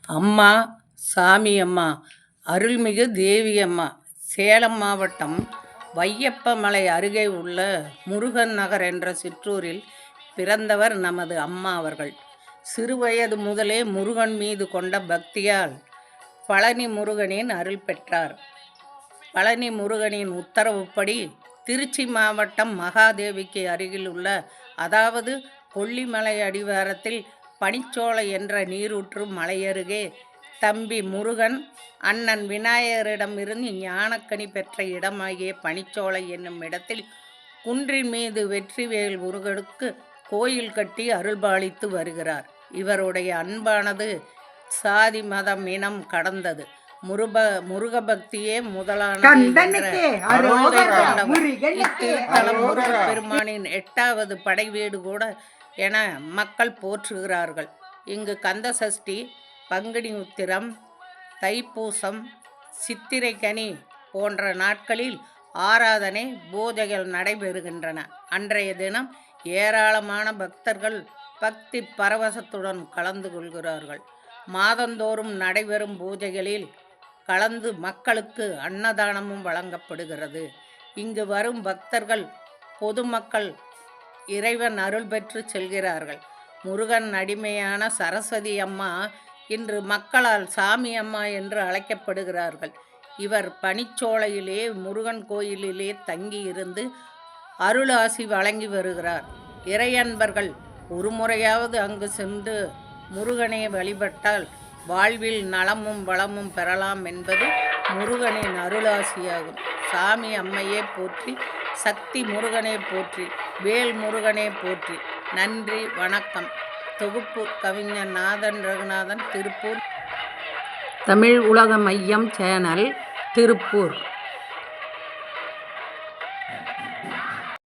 அம்மா சாமியம்மா அருள்மிகு தேவியம்மா சேலம் மாவட்டம் வையப்பமலை அருகே உள்ள முருகன் நகர் என்ற சிற்றூரில் பிறந்தவர் நமது அம்மா அவர்கள். சிறுவயது முதலே முருகன் மீது கொண்ட பக்தியால் பழனி முருகனின் அருள் பெற்றார். பழனி முருகனின் உத்தரவுப்படி திருச்சி மாவட்டம் மகாதேவிக்கு அருகில் உள்ள அதாவது கொல்லிமலை அடிவாரத்தில் பனிச்சோலை என்ற நீரூற்று மலையருகே தம்பி முருகன் அண்ணன் விநாயகரிடமிருந்து ஞானக்கனி பெற்ற இடமாகிய பனிச்சோலை என்னும் இடத்தில் குன்றின் மீது வெற்றிவேல் முருகனுக்கு கோயில் கட்டி அருள்பாலித்து வருகிறார். இவருடைய அன்பானது சாதி மதம் இனம் கடந்தது. முருக பக்தியே முதலானது. இத்திருத்தலம் முருகப் பெருமானின் 8வது படைவீடு கூட என மக்கள் போற்றுகிறார்கள். இங்கு கந்த சஷ்டி, பங்குனி உத்திரம், தைப்பூசம், சித்திரை கனி போன்ற நாட்களில் ஆராதனை பூஜைகள் நடைபெறுகின்றன. அன்றைய தினம் ஏராளமான பக்தர்கள் பக்தி பரவசத்துடன் கலந்து கொள்கிறார்கள். மாதந்தோறும் நடைபெறும் பூஜைகளில் கலந்து மக்களுக்கு அன்னதானமும் வழங்கப்படுகிறது. இங்கு வரும் பக்தர்கள் பொதுமக்கள் இறைவன் அருள் பெற்று செல்கிறார்கள். முருகன் அடிமையான சரஸ்வதி அம்மா இன்று மக்களால் சாமி அம்மா என்று அழைக்கப்படுகிறார்கள். இவர் பனிச்சோலையிலே முருகன் கோயிலிலே தங்கியிருந்து அருளாசி வழங்கி வருகிறார். இறையன்பர்கள் ஒரு முறையாவது அங்கு சென்று முருகனை வழிபட்டால் வாழ்வில் நலமும் வளமும் பெறலாம் என்பது முருகனின் அருளாசியாகும். சாமி அம்மையே போற்றி, சக்தி முருகனே போற்றி, வேல் முருகனே போற்றி. நன்றி, வணக்கம். தொகுப்பு கவிஞர் நாதன் ரகுநாதன், திருப்பூர். தமிழ் உலக மையம் சேனல், திருப்பூர்.